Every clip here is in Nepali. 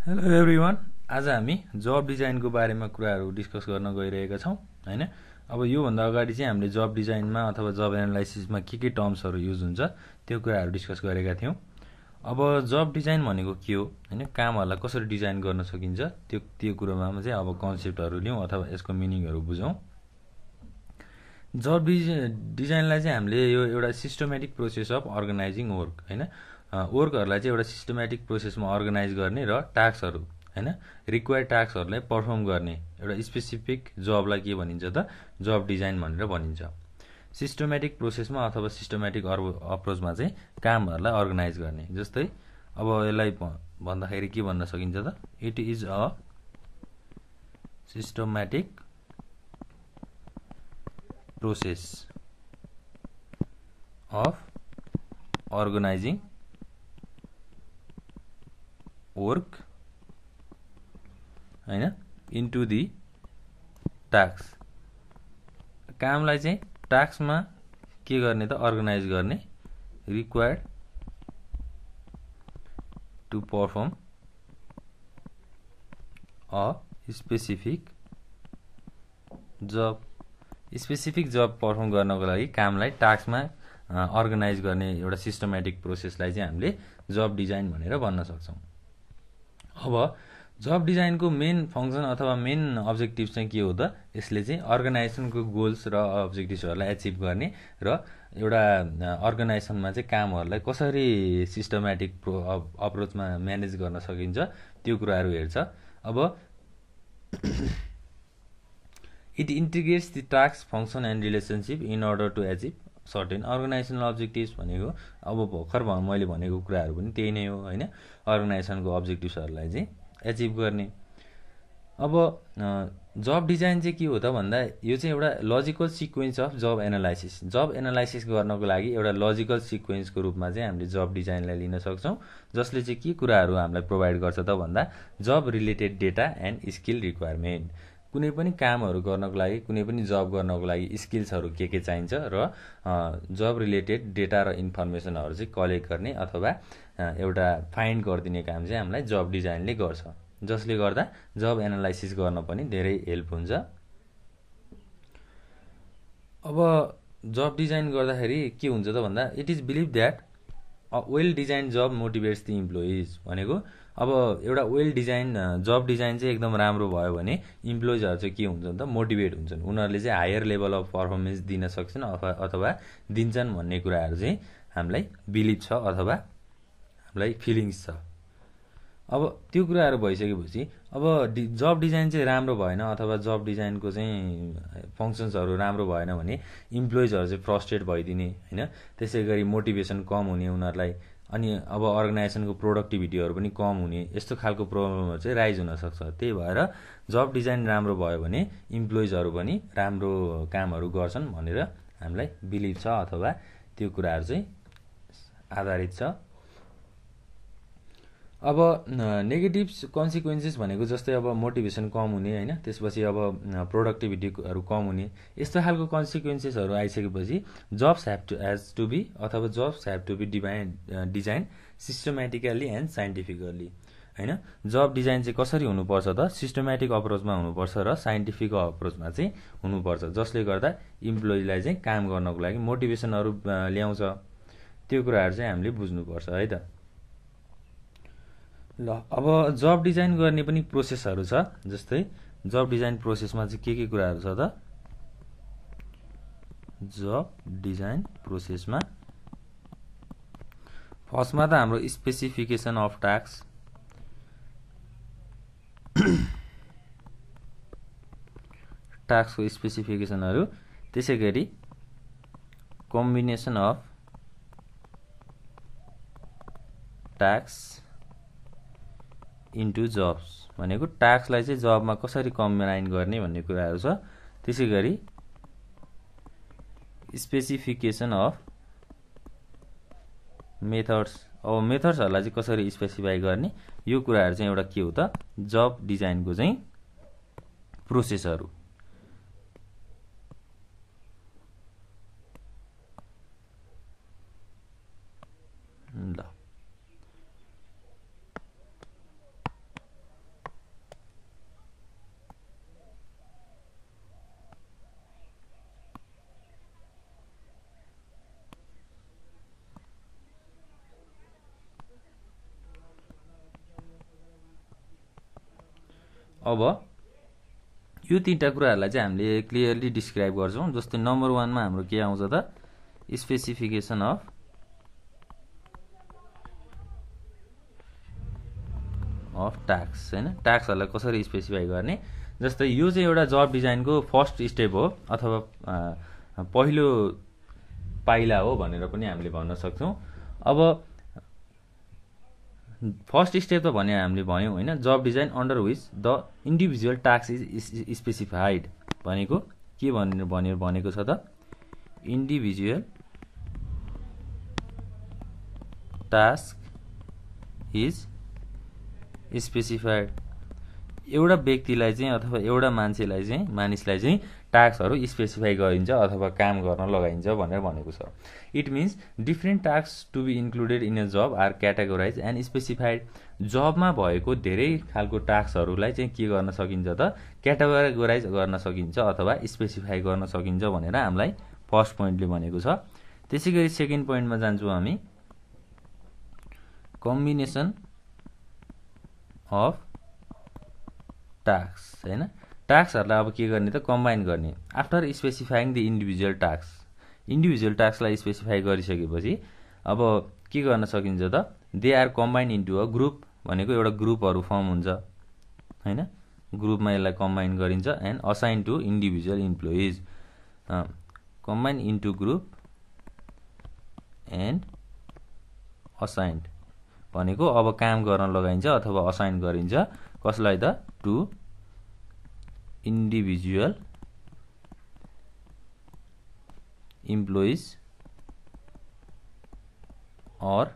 Hello everyone. आज हामी जब डिजाइनको बारेमा कुराहरू डिस्कस गर्न गइरहेका छौँ हैन। अब योभन्दा अगाडि चाहिँ हामीले जब डिजाइनमा अथवा जब एनालाइसिसमा के टर्म्सहरू युज हुन्छ त्यो कुराहरू डिस्कस गरेका थियौँ। अब जब डिजाइन भनेको के हो हैन, कामहरूलाई कसरी डिजाइन गर्न सकिन्छ त्यो कुरोमा चाहिँ अब कन्सेप्टहरू लिउँ अथवा यसको मिनिङहरू बुझौँ। जब डिजाइनलाई चाहिँ हामीले यो एउटा systematic process of organizing work हैन, वर्कहरूलाई चाहिँ एउटा सिस्टमेटिक प्रोसेसमा अर्गनाइज गर्ने र टास्कहरू हैन, रिक्वायर्ड टास्कहरूलाई पर्फर्म गर्ने एउटा स्पेसिफिक जबलाई के भनिन्छ त जब डिजाइन भनेर भनिन्छ। सिस्टमेटिक प्रोसेसमा अथवा सिस्टमेटिक अप्रोचमा चाहिँ कामहरूलाई अर्गनाइज गर्ने। जस्तै अब यसलाई भन्दाखेरि के भन्न सकिन्छ त, it is a systematic process of organizing work हैन इन्टु दि टास्क। कामलाई चाहिँ टास्कमा के गर्ने त अर्गनाइज गर्ने, required to perform a specific job. Specific job perform गर्नको लागि कामलाई टास्कमा अर्गनाइज गर्ने एउटा सिस्टमेटिक प्रोसेसलाई चाहिँ हामीले जब डिजाइन भनेर भन्न सक्छौँ। अब जब डिजाइनको मेन फङ्सन अथवा मेन अब्जेक्टिभ चाहिँ के हो त, यसले चाहिँ अर्गनाइजेसनको गोल्स र अब्जेक्टिभ्सहरूलाई एचिभ गर्ने र एउटा अर्गनाइजेसनमा चाहिँ कामहरूलाई कसरी सिस्टमेटिक अप्रोचमा म्यानेज गर्न सकिन्छ त्यो कुराहरू हेर्छ। अब it integrates the task function and relationship in order to achieve certain organisational objectives भनेको अब भर्खर मैले भनेको कुराहरू पनि त्यही नै हो हैन, अर्गनाइजेसनको अब्जेक्टिभ्सहरूलाई चाहिँ एचिभ गर्ने। अब जब डिजाइन चाहिँ के हो त भन्दा यो चाहिँ एउटा logical sequence of job analysis. Job analysis गर्नको लागि एउटा लजिकल सिक्वेन्सको रूपमा चाहिँ हामीले जब डिजाइनलाई लिन सक्छौँ, जसले चाहिँ के कुराहरू हामीलाई प्रोभाइड गर्छ त भन्दा job related data and skill requirement. कुनै पनि कामहरू गर्नको लागि, कुनै पनि जब गर्नको लागि स्किल्सहरू के चाहिन्छ र जब रिलेटेड डेटा र इन्फर्मेसनहरू चाहिँ कलेक्ट गर्ने अथवा एउटा फाइन्ड गरिदिने काम चाहिँ हामीलाई जब डिजाइनले गर्छ, जसले गर्दा जब एनालाइसिस गर्न पनि धेरै हेल्प हुन्छ। अब जब डिजाइन गर्दाखेरि के हुन्छ त भन्दा it is believe that a well design job motivates the employees भनेको अब एउटा वेल डिजाइन जब डिजाइन चाहिँ एकदम राम्रो भयो भने इम्प्लोइजहरू चाहिँ के हुन्छन् त मोटिभेट हुन्छन्, उनीहरूले चाहिँ हायर लेभल अफ पर्फर्मेन्स दिन सक्छन् अथवा दिन्छन् भन्ने कुराहरू चाहिँ हामीलाई बिलिभ छ अथवा हामीलाई फिलिङ्स छ। अब त्यो कुराहरू भइसकेपछि अब जब डिजाइन चाहिँ राम्रो भएन अथवा जब डिजाइनको चाहिँ फङ्सन्सहरू राम्रो भएन भने इम्प्लोइजहरू चाहिँ फ्रस्ट्रेट भइदिने हैन, त्यसै गरी मोटिभेसन कम हुने उनीहरूलाई, अनि अब अर्गनाइजेसनको प्रोडक्टिभिटीहरू पनि कम हुने, यस्तो खालको प्रब्लमहरू चाहिँ राइज हुनसक्छ। त्यही भएर जब डिजाइन राम्रो भयो भने इम्प्लोइजहरू पनि राम्रो कामहरू गर्छन् भनेर हामीलाई बिलिभ छ अथवा त्यो कुराहरू चाहिँ आधारित छ। अब नेगेटिभ कन्सिक्वेन्सेस भनेको जस्तै अब मोटिभेसन कम हुने हैन, त्यसपछि अब प्रोडक्टिभिटीहरू कम हुने, यस्तो खालको कन्सिक्वेन्सेसहरू आइसकेपछि जब्स हेज टु बी अथवा jobs have to be design systematically and scientifically हैन। जब डिजाइन चाहिँ कसरी हुनुपर्छ त, सिस्टमेटिक अप्रोचमा हुनुपर्छ र साइन्टिफिक अप्रोचमा चाहिँ हुनुपर्छ, जसले गर्दा इम्प्लोइजलाई चाहिँ काम गर्नको लागि मोटिभेसनहरू ल्याउँछ। त्यो कुराहरू चाहिँ हामीले बुझ्नुपर्छ है त। ल अब जब डिजाइन गर्ने पनि प्रोसेसहरू छ। जस्तै जब डिजाइन प्रोसेसमा चाहिँ के कुराहरू छ त, जब डिजाइन प्रोसेसमा फर्स्टमा त हाम्रो स्पेसिफिकेसन अफ टास्क, टास्कको स्पेसिफिकेसनहरू, त्यसै गरी combination of task into jobs भनेको टास्कलाई चाहिँ जबमा कसरी कम्बाइन गर्ने भन्ने कुराहरू छ। त्यसै गरी स्पेसिफिकेसन अफ मेथड्स, अब मेथड्सहरूलाई चाहिँ कसरी स्पेसिफाई गर्ने, यो कुराहरू चाहिँ एउटा के हो त जब डिजाइनको चाहिँ प्रोसेसहरू। ल अब यो तीनटा कुराहरूलाई चाहिँ हामीले क्लियरली डिस्क्राइब गर्छौँ। जस्तै नम्बर 1 मा हाम्रो के आउँछ त स्पेसिफिकेसन अफ टास्क हैन, टास्कहरूलाई कसरी स्पेसिफाई गर्ने। जस्तै यो चाहिँ एउटा जब डिजाइनको फर्स्ट स्टेप हो अथवा पहिलो पाइला हो भनेर पनि हामीले भन्न सक्छौँ। अब फर्स्ट स्टेप त भने हामीले भन्यौँ हैन, job design under which the individual task is specified भनेको के भनेको छ त इन्डिभिजुअल टास्क इज स्पेसिफाइड। एउटा व्यक्तिलाई चाहिँ अथवा एउटा मान्छेलाई चाहिँ मानिसलाई चाहिँ टास्कहरू स्पेसिफाई गरिन्छ अथवा काम गर्न लगाइन्छ भनेर भनेको छ। It means different task to be included in a job are categorize and specified. जबमा भएको धेरै खालको टास्कहरूलाई चाहिँ के गर्न सकिन्छ त क्याटेगोराइज गर्न सकिन्छ अथवा स्पेसिफाई गर्न सकिन्छ भनेर हामीलाई फर्स्ट पोइन्टले भनेको छ। त्यसै गरी सेकेन्ड पोइन्टमा जान्छौँ हामी, कम्बिनेसन अफ टास्क हैन। टास्कहरूलाई अब के गर्ने त कम्बाइन गर्ने। आफ्टर स्पेसिफाइङ द इन्डिभिजुअल टास्कलाई स्पेसिफाई गरिसकेपछि अब के गर्न सकिन्छ त they are combine into a group भनेको एउटा ग्रुपहरू फर्म हुन्छ हैन, ग्रुपमा यसलाई कम्बाइन गरिन्छ and assign to individual employees. Combine into group and assigned भनेको अब काम गर्न लगाइन्छ अथवा असाइन गरिन्छ कसलाई त to individual employees or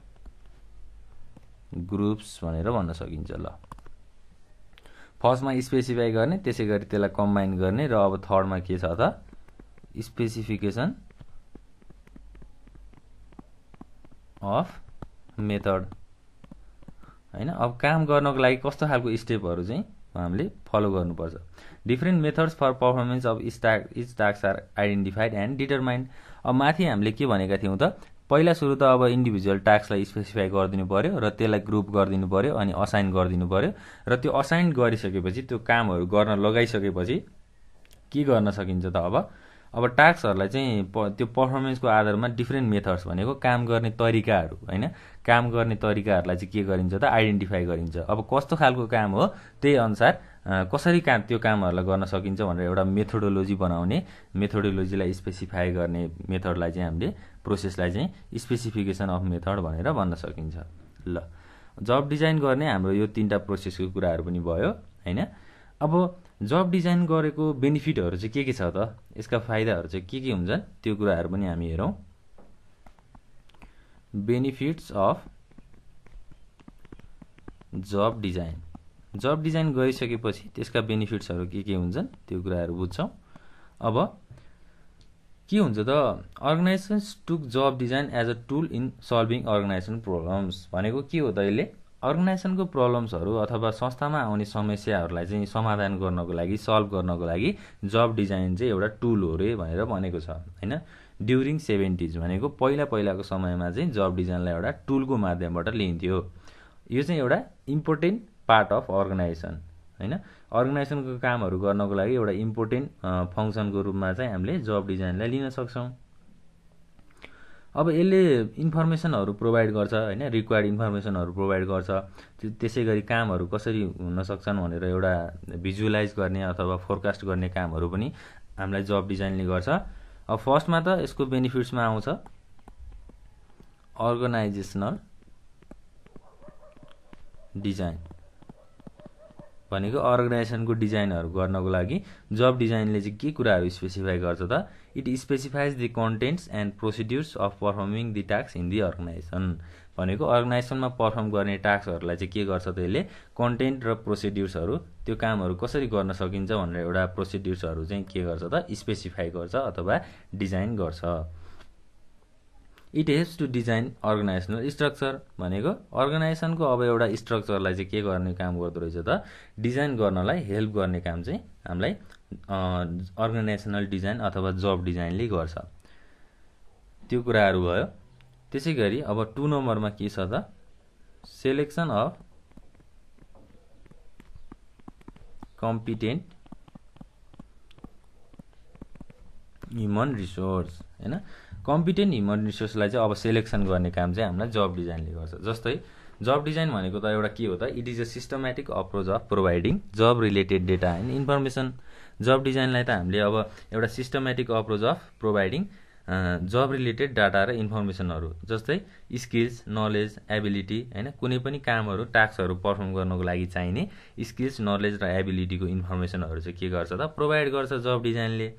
groups भनेर भन्न सकिन्छ। ल फर्स्टमा स्पेसिफाई गर्ने, त्यसै गरी त्यसलाई कम्बाइन गर्ने र अब थर्डमा के छ त स्पेसिफिकेसन अफ मेथड हैन। अब काम गर्नको लागि कस्तो खालको स्टेपहरू चाहिँ हामीले फलो गर्नुपर्छ। Different methods for performance of each task are identified and determined. अब माथि हामीले के भनेका थियौँ त पहिला सुरु त अब इन्डिभिजुअल टास्कलाई स्पेसिफाई गरिदिनु पर्यो र त्यसलाई ग्रुप गरिदिनु पर्यो अनि असाइन गरिदिनु पर्यो र त्यो असाइन गरिसकेपछि त्यो कामहरू गर्न लगाइसकेपछि के गर्न सकिन्छ त अब टास्कहरूलाई चाहिँ त्यो पर्फर्मेन्सको आधारमा डिफ्रेन्ट मेथड्स भनेको काम गर्ने तरिकाहरू हैन, काम गर्ने तरिकाहरूलाई चाहिँ के गरिन्छ त आइडेन्टिफाई गरिन्छ। अब कस्तो खालको काम हो त्यही अनुसार कसरी त्यो कामहरूलाई गर्न सकिन्छ भनेर एउटा मेथोडोलोजी बनाउने, मेथोडोलोजीलाई स्पेसिफाई गर्ने मेथडलाई चाहिँ हामीले प्रोसेसलाई चाहिँ स्पेसिफिकेसन अफ मेथड भनेर भन्न सकिन्छ। ल जब डिजाइन गर्ने हाम्रो यो तीनटा प्रोसेसको कुराहरू पनि भयो हैन। अब जब डिजाइन गरेको बेनिफिटहरू चाहिँ के छ त, यसका फाइदाहरू चाहिँ के हुन्छन् त्यो कुराहरू पनि हामी हेरौँ। बेनिफिट्स अफ जब डिजाइन गरिसकेपछि त्यसका बेनिफिट्सहरू के हुन्छन् त्यो कुराहरू बुझ्छौँ। अब के हुन्छ त organizations took job design as a tool in solving organization problems भनेको के हो त यसले अर्गनाइजेसनको प्रब्लम्सहरू अथवा संस्थामा आउने समस्याहरूलाई चाहिँ समाधान गर्नको लागि सल्भ गर्नको लागि जब डिजाइन चाहिँ एउटा टुल हो रे भनेर भनेको छ हैन। ड्युरिङ 70s भनेको पहिलाको समयमा चाहिँ जब डिजाइनलाई एउटा टुलको माध्यमबाट लिइन्थ्यो। यो चाहिँ एउटा इम्पोर्टेन्ट पार्ट अफ अर्गनाइजेसन हैन, अर्गनाइजेसनको कामहरू गर्नको लागि एउटा इम्पोर्टेन्ट फङ्सनको रूपमा चाहिँ हामीले जब डिजाइनलाई लिन सक्छौँ। अब यसले इन्फर्मेसनहरू प्रोभाइड गर्छ हैन, रिक्वायर्ड इन्फर्मेसनहरू प्रोभाइड गर्छ। त्यसै गरी कामहरू कसरी हुन सक्छन् भनेर एउटा भिजुअलाइज गर्ने अथवा फोरकास्ट गर्ने कामहरू पनि हामीलाई जब डिजाइनले गर्छ। अब फर्स्टमा त यसको बेनिफिट्समा आउँछ अर्गनाइजेसनल डिजाइन भनेको अर्गनाइजेसनको डिजाइनहरू गर्नको लागि जब डिजाइनले चाहिँ के कुराहरू स्पेसिफाई गर्छ त it specifies the contents and procedures of performing the task in the organization भनेको अर्गनाइजेसनमा पर्फर्म गर्ने टास्कहरूलाई चाहिँ के गर्छ त यसले कन्टेन्ट र प्रोसिड्युर्सहरू त्यो कामहरू कसरी गर्न सकिन्छ भनेर एउटा प्रोसिड्युर्सहरू चाहिँ के गर्छ त स्पेसिफाई गर्छ अथवा डिजाइन गर्छ। It helps to design organizational structure भनेको अर्गनाइजेसनको अब एउटा स्ट्रक्चरलाई चाहिँ के गर्ने काम गर्दो रहेछ त डिजाइन गर्नलाई हेल्प गर्ने काम चाहिँ हामीलाई अर्गनाइजेसनल डिजाइन अथवा जब डिजाइनले गर्छ। त्यो कुराहरू भयो। त्यसै गरी अब 2 नम्बरमा के छ त selection of competent human resource हैन। कम्पिटेन्ट ह्युमन रिसोर्सलाई चाहिँ अब सेलेक्सन गर्ने काम चाहिँ हामीलाई जब डिजाइनले गर्छ। जस्तै जब डिजाइन भनेको त एउटा के हो त, it is a systematic approach of providing job related data and information. Job डिजाइनलाई त हामीले अब एउटा systematic approach of providing job related data र इन्फर्मेसनहरू, जस्तै स्किल्स, नलेज, एबिलिटी हैन, कुनै पनि कामहरू टास्कहरू पर्फर्म गर्नको लागि चाहिने स्किल्स, नलेज र एबिलिटीको इन्फर्मेसनहरू चाहिँ के गर्छ त, प्रोभाइड गर्छ जब डिजाइनले।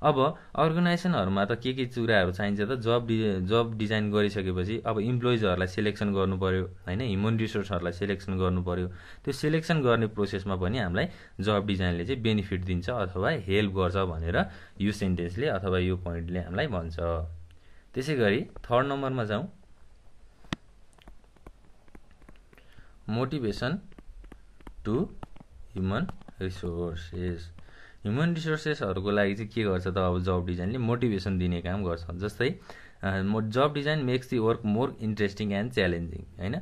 अब अर्गनाइजेसनहरूमा त के कुराहरू चाहिन्छ त, जब डिजाइन गरिसकेपछि अब इम्प्लोइजहरूलाई सेलेक्सन गर्नु पर्यो हैन, ह्युमन रिसोर्सहरूलाई सेलेक्सन गर्नु पर्यो। त्यो सेलेक्सन गर्ने प्रोसेसमा पनि हामीलाई जब डिजाइनले चाहिँ बेनिफिट दिन्छ अथवा हेल्प गर्छ भनेर यो सेन्टेन्सले अथवा यो पोइन्टले हामीलाई भन्छ। त्यसै गरी थर्ड नम्बरमा जाउँ, motivation to human resources. Human रिसोर्सेसहरूको लागि चाहिँ के गर्छ त अब जब डिजाइनले मोटिभेसन दिने काम गर्छ। जस्तै job design makes the work more interesting and challenging हैन।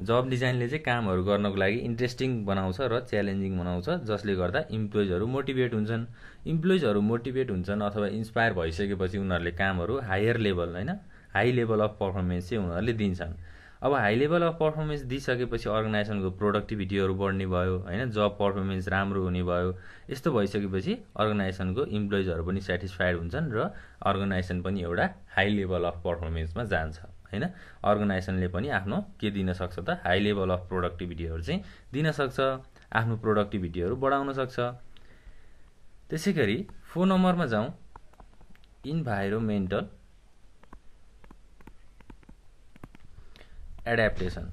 जब डिजाइनले चाहिँ कामहरू गर्नको लागि इन्ट्रेस्टिङ बनाउँछ र च्यालेन्जिङ बनाउँछ, जसले गर्दा इम्प्लोइजहरू मोटिभेट हुन्छन्। इम्प्लोइजहरू मोटिभेट हुन्छन् अथवा इन्सपायर भइसकेपछि उनीहरूले कामहरू हायर लेभल हैन, हाई लेभल अफ पर्फर्मेन्स चाहिँ उनीहरूले दिन्छन्। अब हाई लेभल अफ पर्फर्मेन्स दिइसकेपछि अर्गनाइजेसनको प्रोडक्टिभिटीहरू बढ्ने भयो हैन, जब पर्फर्मेन्स राम्रो हुने भयो। यस्तो भइसकेपछि अर्गनाइजेसनको इम्प्लोइजहरू पनि सेटिस्फाइड हुन्छन् र अर्गनाइजेसन पनि एउटा हाई लेभल अफ पर्फर्मेन्समा जान्छ हैन। अर्गनाइजेसनले पनि आफ्नो के दिन सक्छ त, हाई लेभल अफ प्रोडक्टिभिटीहरू चाहिँ दिन सक्छ, आफ्नो प्रोडक्टिभिटीहरू बढाउन सक्छ। त्यसै गरी 4 नम्बरमा जाउँ, इन्भाइरोमेन्टल एडाप्टेसन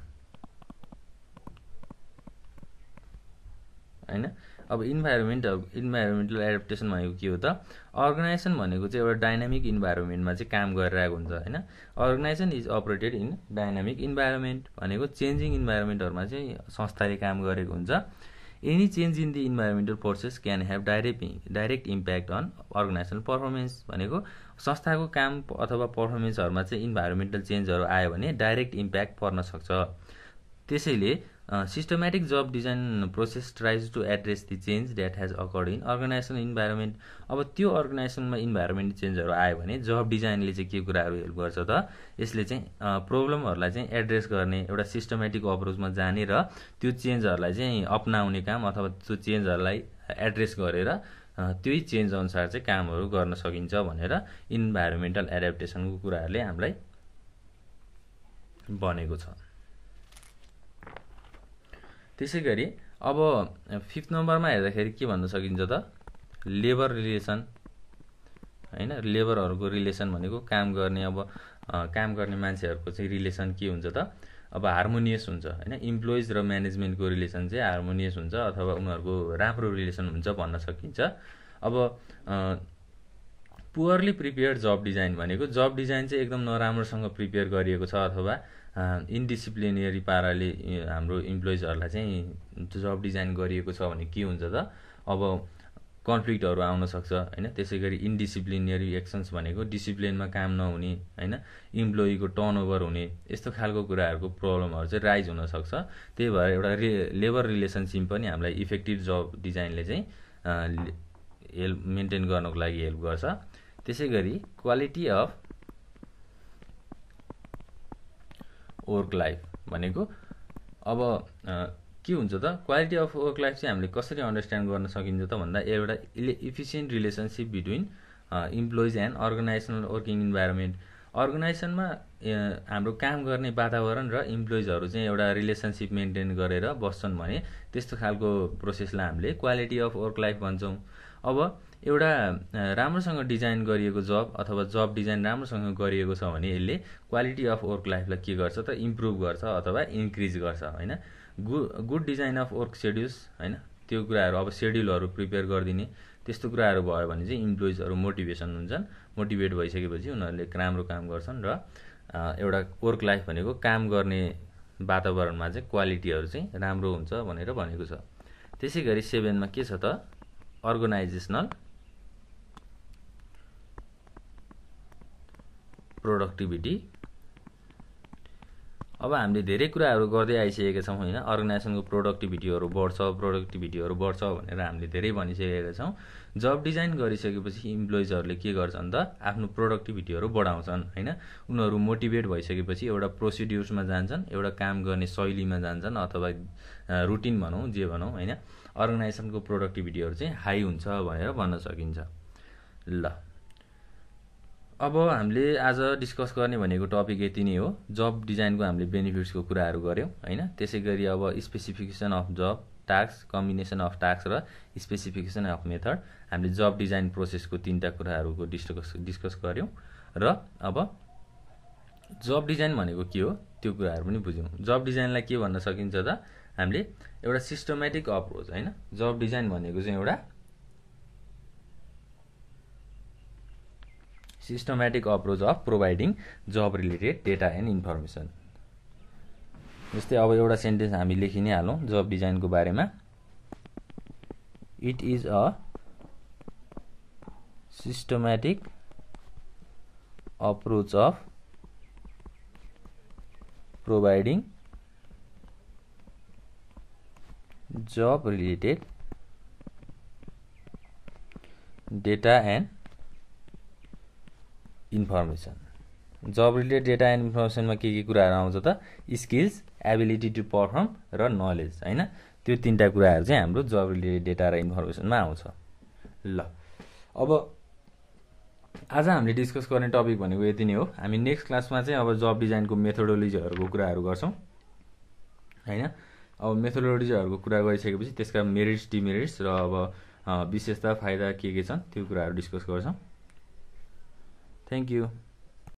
हैन। अब इन्भाइरोमेन्टल एडाप्टेसन भनेको के हो त, अर्गनाइजेसन भनेको चाहिँ एउटा डाइनामिक इन्भाइरोमेन्टमा चाहिँ काम गरिरहेको हुन्छ हैन। Organization is operated in dynamic environment भनेको चेन्जिङ इन्भाइरोमेन्टहरूमा चाहिँ संस्थाले काम गरेको हुन्छ। Any change in the environmental forces can have direct impact on organizational performance भनेको संस्थाको काम अथवा पर्फर्मेन्सहरूमा चाहिँ इन्भाइरोमेन्टल चेन्जहरू आयो भने डाइरेक्ट इम्प्याक्ट पर्न सक्छ। त्यसैले systematic job design process tries to address the change that has occurred in organizational environment. अब त्यो अर्गनाइजेसनमा इन्भाइरोमेन्ट चेन्जहरू आयो भने जब डिजाइनले चाहिँ के कुराहरू हेल्प गर्छ त, यसले चाहिँ प्रब्लमहरूलाई चाहिँ एड्रेस गर्ने एउटा सिस्टमेटिक अप्रोचमा जाने र त्यो चेन्जहरूलाई चाहिँ अपनाउने काम अथवा त्यो चेन्जहरूलाई एड्रेस गरेर त्यही चेन्ज अनुसार चाहिँ कामहरू गर्न सकिन्छ भनेर इन्भाइरोमेन्टल एडाप्टेसनको कुराहरूले हामीलाई भनेको छ। त्यसै गरी अब 5th नम्बरमा हेर्दाखेरि के भन्न सकिन्छ त, लेबर रिलेसन हैन। लेबरहरूको रिलेसन भनेको काम गर्ने मान्छेहरूको चाहिँ रिलेसन के हुन्छ त, अब हार्मोनियस हुन्छ हैन। इम्प्लोइज र म्यानेजमेन्टको रिलेसन चाहिँ हार्मोनियस हुन्छ अथवा उनीहरूको राम्रो रिलेसन हुन्छ भन्न सकिन्छ। अब पुअरली प्रिपेयर्ड जब डिजाइन भनेको जब डिजाइन चाहिँ एकदम नराम्रोसँग प्रिपेयर गरिएको छ अथवा इन्डिसिप्लिनरी पाराले हाम्रो इम्प्लोइजहरूलाई चाहिँ जब डिजाइन गरिएको छ भने के हुन्छ त, अब कन्फ्लिक्टहरू आउन सक्छ हैन। त्यसै गरी इन्डिसिप्लिनरी एक्सन्स भनेको डिसिप्लिनमा काम नहुने हैन, इम्प्लोइको टर्नओभर हुने, यस्तो खालको कुराहरूको प्रब्लमहरू चाहिँ राइज हुन सक्छ। त्यही भएर एउटा लेबर रिलेसनसिप पनि हामीलाई इफेक्टिभ जब डिजाइनले चाहिँ मेन्टेन गर्नको लागि हेल्प गर्छ। त्यसै गरी क्वालिटी अफ वर्क लाइफ भनेको अब के हुन्छ त, क्वालिटी अफ वर्क लाइफ चाहिँ हामीले कसरी अन्डरस्ट्यान्ड गर्न सकिन्छ त भन्दा एउटा efficient relationship between employees and organisational working environment. अर्गनाइजेसनमा हाम्रो काम गर्ने वातावरण र इम्प्लोइजहरू चाहिँ एउटा रिलेसनसिप मेन्टेन गरेर बस्छन् भने त्यस्तो खालको प्रोसेसलाई हामीले क्वालिटी अफ वर्क लाइफ भन्छौँ। अब एउटा राम्रोसँग डिजाइन गरिएको जब अथवा जब डिजाइन राम्रोसँग गरिएको छ भने यसले क्वालिटी अफ वर्क लाइफलाई के गर्छ त, इम्प्रुभ गर्छ अथवा इन्क्रिज गर्छ हैन। गुड डिजाइन अफ वर्क सेड्युल्स हैन, त्यो कुराहरू अब सेड्युलहरू प्रिपेयर गरिदिने त्यस्तो कुराहरू भयो भने चाहिँ इम्प्लोइजहरू मोटिभेसन हुन्छन्। मोटिभेट भइसकेपछि उनीहरूले राम्रो काम गर्छन् र एउटा वर्क लाइफ भनेको काम गर्ने वातावरणमा चाहिँ क्वालिटीहरू चाहिँ राम्रो हुन्छ भनेर भनेको छ। त्यसै गरी 7मा के छ त, अर्गनाइजेसनल प्रोडक्टिभिटी अब हामीले धेरै कुराहरू गर्दै आइसकेका छौँ होइन। अर्गनाइजेसनको प्रोडक्टिभिटीहरू बढ्छ भनेर हामीले धेरै भनिसकेका छौँ। जब डिजाइन गरिसकेपछि इम्प्लोइजहरूले के गर्छन् त आफ्नो प्रोडक्टिभिटीहरू बढाउँछन् होइन। उनीहरू मोटिभेट भइसकेपछि एउटा प्रोसिड्युर्समा जान्छन्, एउटा काम गर्ने शैलीमा जान्छन् अथवा रुटिन भनौँ जे भनौँ होइन। अर्गनाइजेसनको प्रोडक्टिभिटीहरू चाहिँ हाई हुन्छ भनेर भन्न सकिन्छ। ल अब हामीले आज डिस्कस गर्ने भनेको टपिक यति नै हो। जब डिजाइनको हामीले बेनिफिट्सको कुराहरू गऱ्यौँ होइन। त्यसै गरी अब specification of job, task, combination of task र स्पेसिफिकेसन अफ मेथड, हामीले जब डिजाइन प्रोसेसको 3टा कुराहरूको डिस्कस गऱ्यौँ। र अब जब डिजाइन भनेको के हो त्यो कुराहरू पनि बुझ्यौँ। जब डिजाइनलाई के भन्न सकिन्छ त हामीले एउटा सिस्टमेटिक अप्रोच होइन। जब डिजाइन भनेको चाहिँ एउटा systematic approach of providing job related data and information. जस्तै अब एउटा सेन्टेन्स हामी लेखि नै हालौँ जब डिजाइनको बारेमा। It is a systematic approach of providing job related data and information. Job related data and इन्फर्मेसनमा के कुराहरू आउँछ त स्किल्स, एबिलिटी टु पर्फर्म र नलेज होइन। त्यो 3टा कुराहरू चाहिँ हाम्रो जब रिलेटेड डेटा र इन्फर्मेसनमा आउँछ। ल अब आज हामीले डिस्कस गर्ने टपिक भनेको यति नै हो। हामी नेक्स्ट क्लासमा चाहिँ अब जब डिजाइनको मेथोडोलोजीहरूको कुराहरू गर्छौँ होइन। अब मेथोडोलोजीहरूको कुरा गरिसकेपछि त्यसका मेरिट्स, डिमेरिट्स र अब विशेषता, फाइदा के छन् त्यो कुराहरू डिस्कस गर्छौँ। Thank you.